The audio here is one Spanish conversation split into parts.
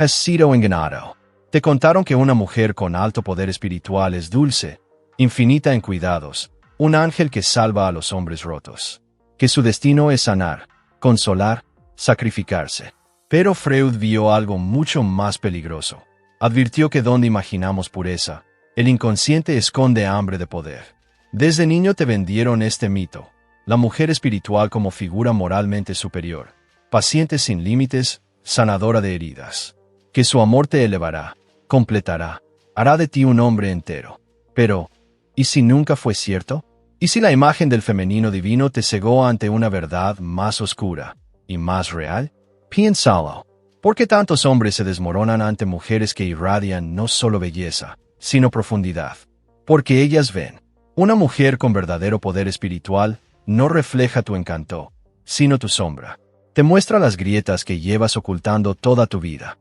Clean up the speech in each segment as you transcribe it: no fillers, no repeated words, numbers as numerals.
Has sido engañado. Te contaron que una mujer con alto poder espiritual es dulce, infinita en cuidados, un ángel que salva a los hombres rotos. Que su destino es sanar, consolar, sacrificarse. Pero Freud vio algo mucho más peligroso. Advirtió que donde imaginamos pureza, el inconsciente esconde hambre de poder. Desde niño te vendieron este mito, la mujer espiritual como figura moralmente superior, paciente sin límites, sanadora de heridas. Que su amor te elevará, completará, hará de ti un hombre entero. Pero, ¿y si nunca fue cierto? ¿Y si la imagen del femenino divino te cegó ante una verdad más oscura y más real? Piénsalo. ¿Por qué tantos hombres se desmoronan ante mujeres que irradian no solo belleza, sino profundidad? Porque ellas ven. Una mujer con verdadero poder espiritual no refleja tu encanto, sino tu sombra. Te muestra las grietas que llevas ocultando toda tu vida.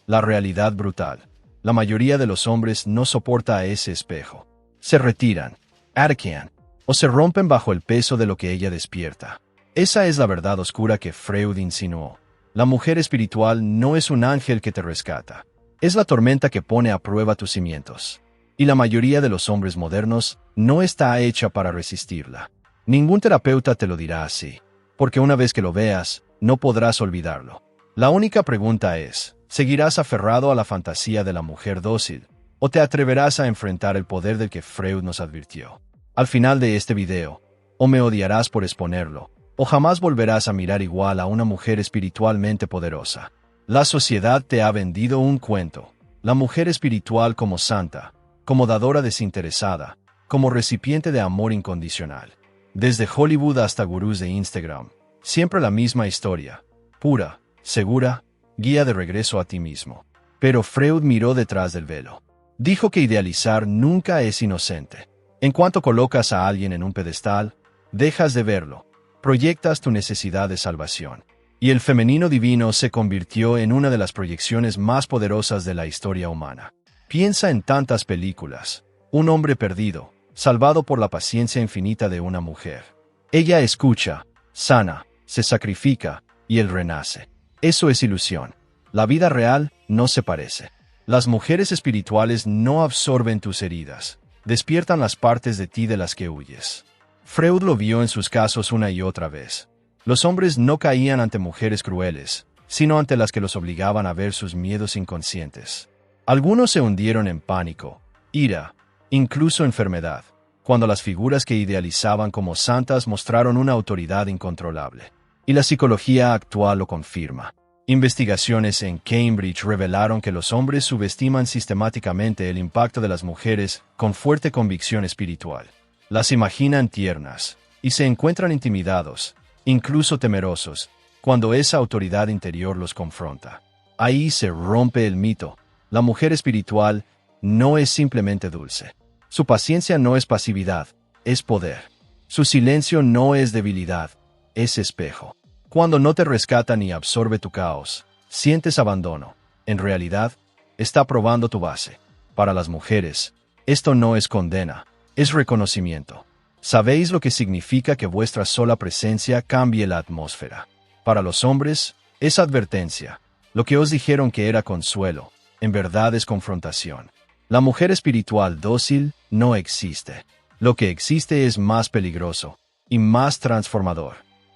La realidad brutal. La mayoría de los hombres no soporta a ese espejo. Se retiran, arquean, o se rompen bajo el peso de lo que ella despierta. Esa es la verdad oscura que Freud insinuó. La mujer espiritual no es un ángel que te rescata. Es la tormenta que pone a prueba tus cimientos. Y la mayoría de los hombres modernos no está hecha para resistirla. Ningún terapeuta te lo dirá así. Porque una vez que lo veas, no podrás olvidarlo. La única pregunta es, ¿seguirás aferrado a la fantasía de la mujer dócil? ¿O te atreverás a enfrentar el poder del que Freud nos advirtió? Al final de este video, o me odiarás por exponerlo, o jamás volverás a mirar igual a una mujer espiritualmente poderosa. La sociedad te ha vendido un cuento. La mujer espiritual como santa, como dadora desinteresada, como recipiente de amor incondicional. Desde Hollywood hasta gurús de Instagram, siempre la misma historia. Pura, segura, guía de regreso a ti mismo. Pero Freud miró detrás del velo. Dijo que idealizar nunca es inocente. En cuanto colocas a alguien en un pedestal, dejas de verlo. Proyectas tu necesidad de salvación. Y el femenino divino se convirtió en una de las proyecciones más poderosas de la historia humana. Piensa en tantas películas. Un hombre perdido, salvado por la paciencia infinita de una mujer. Ella escucha, sana, se sacrifica, y él renace. Eso es ilusión. La vida real no se parece. Las mujeres espirituales no absorben tus heridas. Despiertan las partes de ti de las que huyes. Freud lo vio en sus casos una y otra vez. Los hombres no caían ante mujeres crueles, sino ante las que los obligaban a ver sus miedos inconscientes. Algunos se hundieron en pánico, ira, incluso enfermedad, cuando las figuras que idealizaban como santas mostraron una autoridad incontrolable. Y la psicología actual lo confirma. Investigaciones en Cambridge revelaron que los hombres subestiman sistemáticamente el impacto de las mujeres con fuerte convicción espiritual. Las imaginan tiernas, y se encuentran intimidados, incluso temerosos, cuando esa autoridad interior los confronta. Ahí se rompe el mito. La mujer espiritual no es simplemente dulce. Su paciencia no es pasividad, es poder. Su silencio no es debilidad, es espejo. Cuando no te rescata ni absorbe tu caos, sientes abandono. En realidad, está probando tu base. Para las mujeres, esto no es condena, es reconocimiento. ¿Sabéis lo que significa que vuestra sola presencia cambie la atmósfera? Para los hombres, es advertencia. Lo que os dijeron que era consuelo, en verdad es confrontación. La mujer espiritual dócil no existe. Lo que existe es más peligroso y más transformador.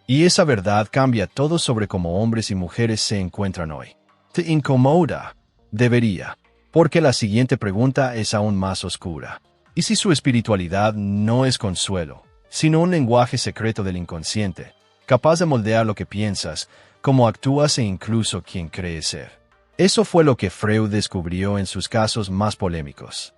Y esa verdad cambia todo sobre cómo hombres y mujeres se encuentran hoy. ¿Te incomoda? Debería. Porque la siguiente pregunta es aún más oscura. ¿Y si su espiritualidad no es consuelo, sino un lenguaje secreto del inconsciente, capaz de moldear lo que piensas, cómo actúas e incluso quién crees ser? Eso fue lo que Freud descubrió en sus casos más polémicos.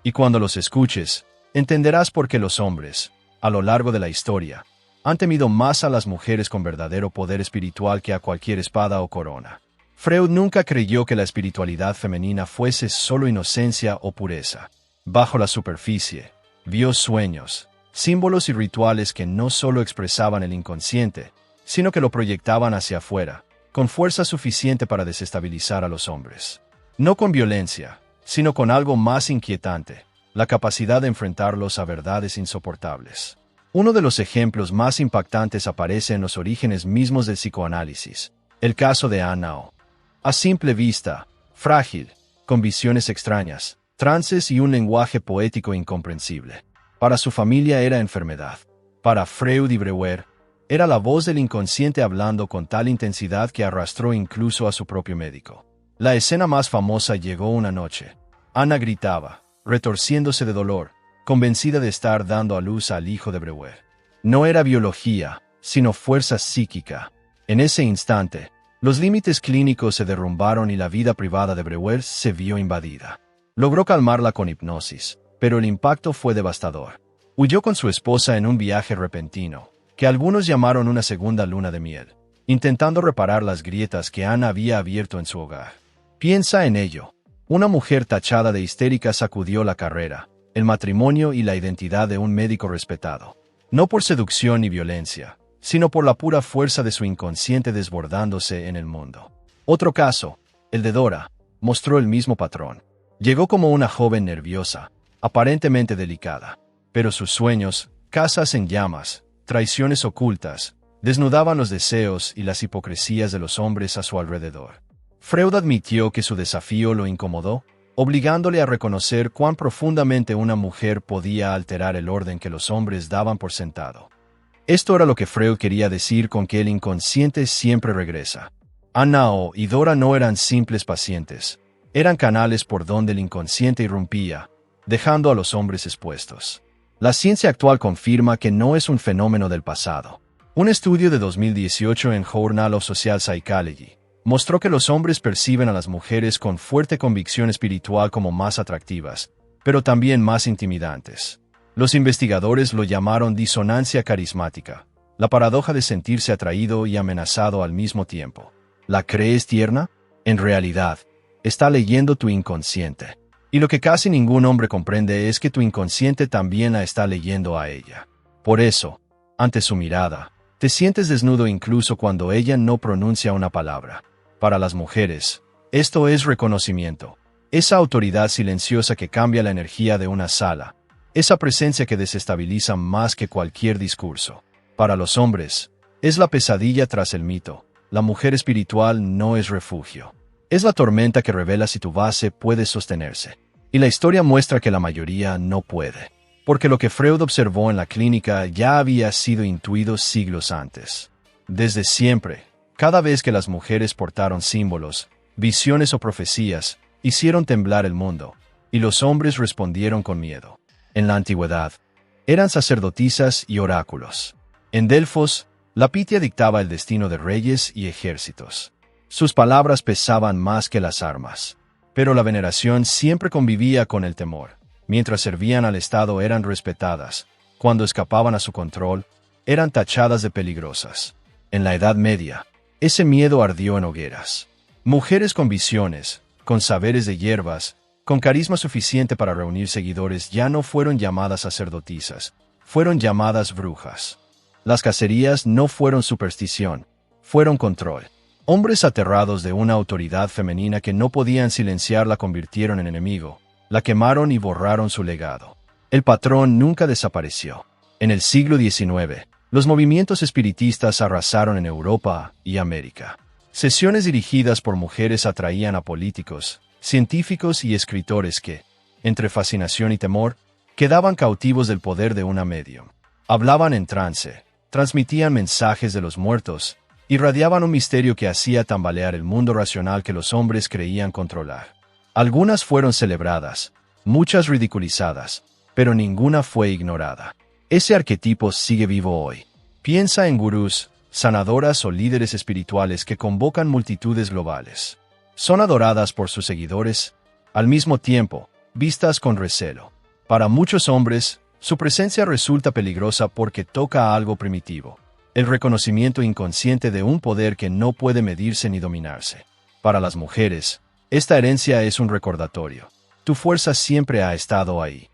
Y cuando los escuches, entenderás por qué los hombres, a lo largo de la historia, han temido más a las mujeres con verdadero poder espiritual que a cualquier espada o corona. Freud nunca creyó que la espiritualidad femenina fuese solo inocencia o pureza. Bajo la superficie, vio sueños, símbolos y rituales que no solo expresaban el inconsciente, sino que lo proyectaban hacia afuera, con fuerza suficiente para desestabilizar a los hombres. No con violencia, sino con algo más inquietante, la capacidad de enfrentarlos a verdades insoportables. Uno de los ejemplos más impactantes aparece en los orígenes mismos del psicoanálisis, el caso de Anne O. A simple vista, frágil, con visiones extrañas, trances y un lenguaje poético incomprensible. Para su familia era enfermedad. Para Freud y Breuer, era la voz del inconsciente hablando con tal intensidad que arrastró incluso a su propio médico. La escena más famosa llegó una noche. Anna gritaba, retorciéndose de dolor, convencida de estar dando a luz al hijo de Breuer. No era biología, sino fuerza psíquica. En ese instante, los límites clínicos se derrumbaron y la vida privada de Breuer se vio invadida. Logró calmarla con hipnosis, pero el impacto fue devastador. Huyó con su esposa en un viaje repentino, que algunos llamaron una segunda luna de miel, intentando reparar las grietas que Anna había abierto en su hogar. Piensa en ello. Una mujer tachada de histérica sacudió la carrera, el matrimonio y la identidad de un médico respetado. No por seducción ni violencia, sino por la pura fuerza de su inconsciente desbordándose en el mundo. Otro caso, el de Dora, mostró el mismo patrón. Llegó como una joven nerviosa, aparentemente delicada, pero sus sueños, casas en llamas, traiciones ocultas, desnudaban los deseos y las hipocresías de los hombres a su alrededor. Freud admitió que su desafío lo incomodó, obligándole a reconocer cuán profundamente una mujer podía alterar el orden que los hombres daban por sentado. Esto era lo que Freud quería decir con que el inconsciente siempre regresa. Anna y Dora no eran simples pacientes, eran canales por donde el inconsciente irrumpía, dejando a los hombres expuestos. La ciencia actual confirma que no es un fenómeno del pasado. Un estudio de 2018 en Journal of Social Psychology mostró que los hombres perciben a las mujeres con fuerte convicción espiritual como más atractivas, pero también más intimidantes. Los investigadores lo llamaron disonancia carismática, la paradoja de sentirse atraído y amenazado al mismo tiempo. ¿La crees tierna? En realidad, está leyendo tu inconsciente. Y lo que casi ningún hombre comprende es que tu inconsciente también la está leyendo a ella. Por eso, ante su mirada, te sientes desnudo incluso cuando ella no pronuncia una palabra. Para las mujeres, esto es reconocimiento. Esa autoridad silenciosa que cambia la energía de una sala. Esa presencia que desestabiliza más que cualquier discurso. Para los hombres, es la pesadilla tras el mito. La mujer espiritual no es refugio. Es la tormenta que revela si tu base puede sostenerse. Y la historia muestra que la mayoría no puede. Porque lo que Freud observó en la clínica ya había sido intuido siglos antes. Desde siempre, cada vez que las mujeres portaron símbolos, visiones o profecías, hicieron temblar el mundo, y los hombres respondieron con miedo. En la antigüedad, eran sacerdotisas y oráculos. En Delfos, la Pitia dictaba el destino de reyes y ejércitos. Sus palabras pesaban más que las armas. Pero la veneración siempre convivía con el temor. Mientras servían al Estado eran respetadas. Cuando escapaban a su control, eran tachadas de peligrosas. En la Edad Media, ese miedo ardió en hogueras. Mujeres con visiones, con saberes de hierbas, con carisma suficiente para reunir seguidores ya no fueron llamadas sacerdotisas, fueron llamadas brujas. Las cacerías no fueron superstición, fueron control. Hombres aterrados de una autoridad femenina que no podían silenciar la convirtieron en enemigo, la quemaron y borraron su legado. El patrón nunca desapareció. En el siglo XIX, los movimientos espiritistas arrasaron en Europa y América. Sesiones dirigidas por mujeres atraían a políticos, científicos y escritores que, entre fascinación y temor, quedaban cautivos del poder de una medium. Hablaban en trance, transmitían mensajes de los muertos, irradiaban un misterio que hacía tambalear el mundo racional que los hombres creían controlar. Algunas fueron celebradas, muchas ridiculizadas, pero ninguna fue ignorada. Ese arquetipo sigue vivo hoy. Piensa en gurús, sanadoras o líderes espirituales que convocan multitudes globales. Son adoradas por sus seguidores, al mismo tiempo, vistas con recelo. Para muchos hombres, su presencia resulta peligrosa porque toca algo primitivo. El reconocimiento inconsciente de un poder que no puede medirse ni dominarse. Para las mujeres, esta herencia es un recordatorio. Tu fuerza siempre ha estado ahí.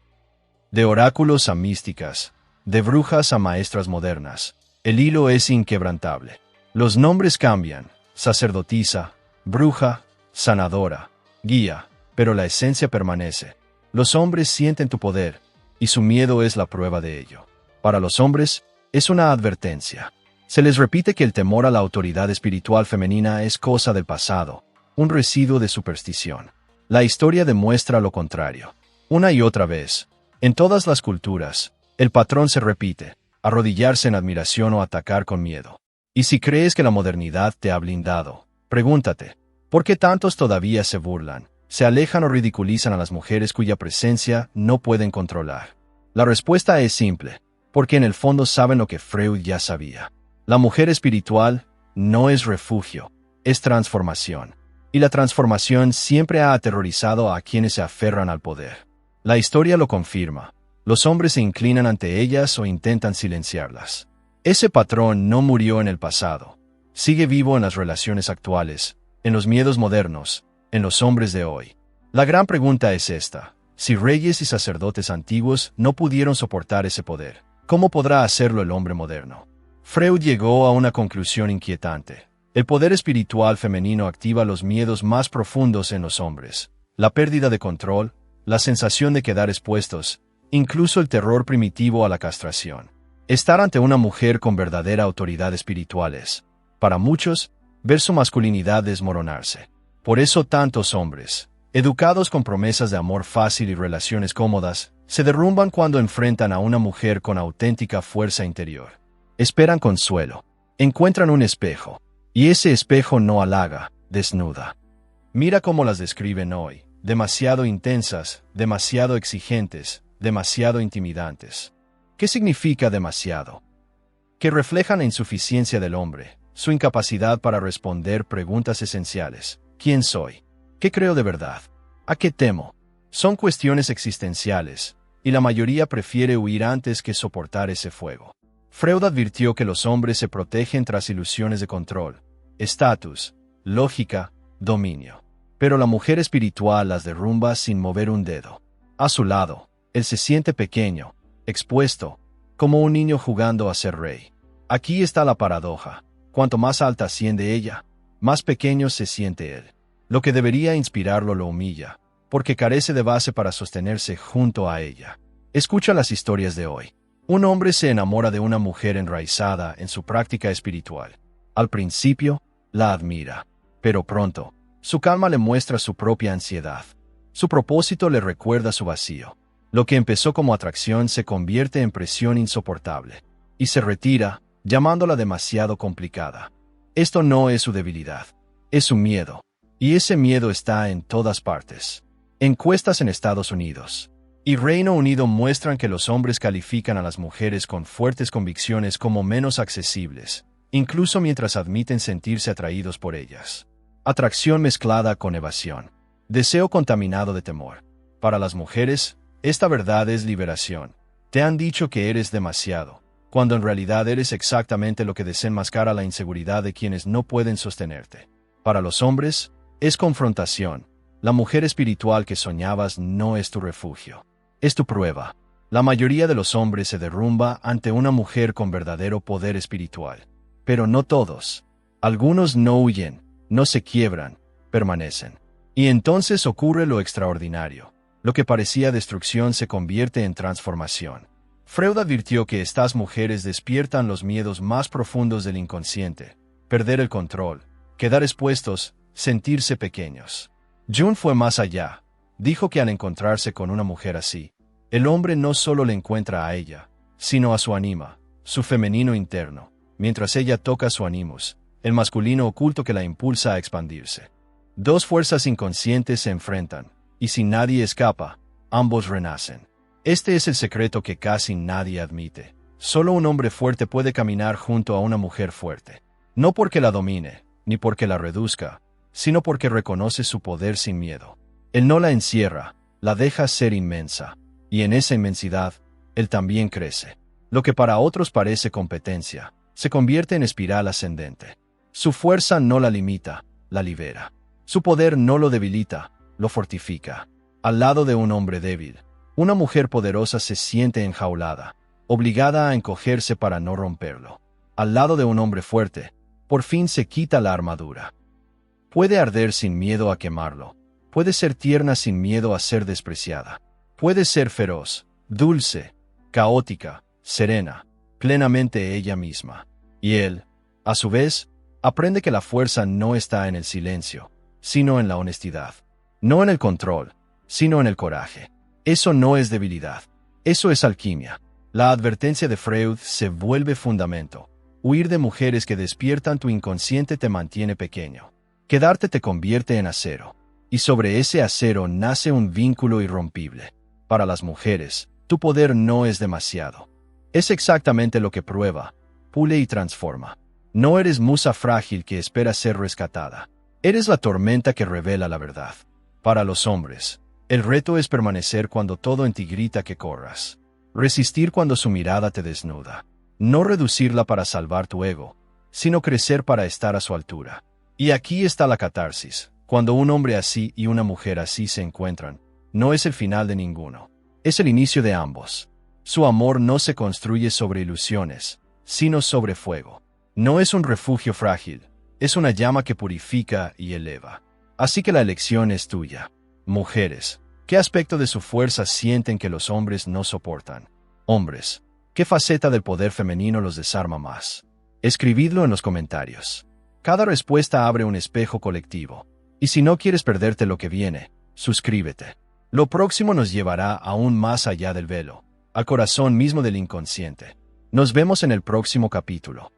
De oráculos a místicas, de brujas a maestras modernas, el hilo es inquebrantable. Los nombres cambian, sacerdotisa, bruja, sanadora, guía, pero la esencia permanece. Los hombres sienten tu poder, y su miedo es la prueba de ello. Para los hombres, es una advertencia. Se les repite que el temor a la autoridad espiritual femenina es cosa del pasado, un residuo de superstición. La historia demuestra lo contrario. Una y otra vez, en todas las culturas, el patrón se repite: arrodillarse en admiración o atacar con miedo. Y si crees que la modernidad te ha blindado, pregúntate, ¿por qué tantos todavía se burlan, se alejan o ridiculizan a las mujeres cuya presencia no pueden controlar? La respuesta es simple: porque en el fondo saben lo que Freud ya sabía. La mujer espiritual no es refugio, es transformación. Y la transformación siempre ha aterrorizado a quienes se aferran al poder. La historia lo confirma. Los hombres se inclinan ante ellas o intentan silenciarlas. Ese patrón no murió en el pasado. Sigue vivo en las relaciones actuales, en los miedos modernos, en los hombres de hoy. La gran pregunta es esta: si reyes y sacerdotes antiguos no pudieron soportar ese poder, ¿cómo podrá hacerlo el hombre moderno? Freud llegó a una conclusión inquietante. El poder espiritual femenino activa los miedos más profundos en los hombres: la pérdida de control, la sensación de quedar expuestos, incluso el terror primitivo a la castración. Estar ante una mujer con verdadera autoridad espiritual es, para muchos, ver su masculinidad desmoronarse. Por eso tantos hombres, educados con promesas de amor fácil y relaciones cómodas, se derrumban cuando enfrentan a una mujer con auténtica fuerza interior. Esperan consuelo, encuentran un espejo, y ese espejo no halaga, desnuda. Mira cómo las describen hoy: demasiado intensas, demasiado exigentes, demasiado intimidantes. ¿Qué significa demasiado? Que reflejan la insuficiencia del hombre, su incapacidad para responder preguntas esenciales. ¿Quién soy? ¿Qué creo de verdad? ¿A qué temo? Son cuestiones existenciales, y la mayoría prefiere huir antes que soportar ese fuego. Freud advirtió que los hombres se protegen tras ilusiones de control, estatus, lógica, dominio. Pero la mujer espiritual las derrumba sin mover un dedo. A su lado, él se siente pequeño, expuesto, como un niño jugando a ser rey. Aquí está la paradoja: cuanto más alta asciende ella, más pequeño se siente él. Lo que debería inspirarlo lo humilla, porque carece de base para sostenerse junto a ella. Escucha las historias de hoy. Un hombre se enamora de una mujer enraizada en su práctica espiritual. Al principio, la admira, pero pronto, su calma le muestra su propia ansiedad. Su propósito le recuerda su vacío. Lo que empezó como atracción se convierte en presión insoportable, y se retira, llamándola demasiado complicada. Esto no es su debilidad, es su miedo, y ese miedo está en todas partes. Encuestas en Estados Unidos y Reino Unido muestran que los hombres califican a las mujeres con fuertes convicciones como menos accesibles, incluso mientras admiten sentirse atraídos por ellas. Atracción mezclada con evasión. Deseo contaminado de temor. Para las mujeres, esta verdad es liberación. Te han dicho que eres demasiado, cuando en realidad eres exactamente lo que desenmascara la inseguridad de quienes no pueden sostenerte. Para los hombres, es confrontación. La mujer espiritual que soñabas no es tu refugio, es tu prueba. La mayoría de los hombres se derrumba ante una mujer con verdadero poder espiritual. Pero no todos. Algunos no huyen, no se quiebran, permanecen. Y entonces ocurre lo extraordinario. Lo que parecía destrucción se convierte en transformación. Freud advirtió que estas mujeres despiertan los miedos más profundos del inconsciente: perder el control, quedar expuestos, sentirse pequeños. Jung fue más allá. Dijo que al encontrarse con una mujer así, el hombre no solo le encuentra a ella, sino a su ánima, su femenino interno, mientras ella toca su animus, el masculino oculto que la impulsa a expandirse. Dos fuerzas inconscientes se enfrentan, y si nadie escapa, ambos renacen. Este es el secreto que casi nadie admite. Solo un hombre fuerte puede caminar junto a una mujer fuerte. No porque la domine, ni porque la reduzca, sino porque reconoce su poder sin miedo. Él no la encierra, la deja ser inmensa, y en esa inmensidad, él también crece. Lo que para otros parece competencia, se convierte en espiral ascendente. Su fuerza no la limita, la libera. Su poder no lo debilita, lo fortifica. Al lado de un hombre débil, una mujer poderosa se siente enjaulada, obligada a encogerse para no romperlo. Al lado de un hombre fuerte, por fin se quita la armadura. Puede arder sin miedo a quemarlo. Puede ser tierna sin miedo a ser despreciada. Puede ser feroz, dulce, caótica, serena, plenamente ella misma. Y él, a su vez, aprende que la fuerza no está en el silencio, sino en la honestidad. No en el control, sino en el coraje. Eso no es debilidad. Eso es alquimia. La advertencia de Freud se vuelve fundamento. Huir de mujeres que despiertan tu inconsciente te mantiene pequeño. Quedarte te convierte en acero. Y sobre ese acero nace un vínculo irrompible. Para las mujeres, tu poder no es demasiado. Es exactamente lo que prueba, pule y transforma. No eres musa frágil que espera ser rescatada. Eres la tormenta que revela la verdad. Para los hombres, el reto es permanecer cuando todo en ti grita que corras. Resistir cuando su mirada te desnuda. No reducirla para salvar tu ego, sino crecer para estar a su altura. Y aquí está la catarsis. Cuando un hombre así y una mujer así se encuentran, no es el final de ninguno. Es el inicio de ambos. Su amor no se construye sobre ilusiones, sino sobre fuego. No es un refugio frágil, es una llama que purifica y eleva. Así que la elección es tuya. Mujeres, ¿qué aspecto de su fuerza sienten que los hombres no soportan? Hombres, ¿qué faceta del poder femenino los desarma más? Escribidlo en los comentarios. Cada respuesta abre un espejo colectivo. Y si no quieres perderte lo que viene, suscríbete. Lo próximo nos llevará aún más allá del velo, al corazón mismo del inconsciente. Nos vemos en el próximo capítulo.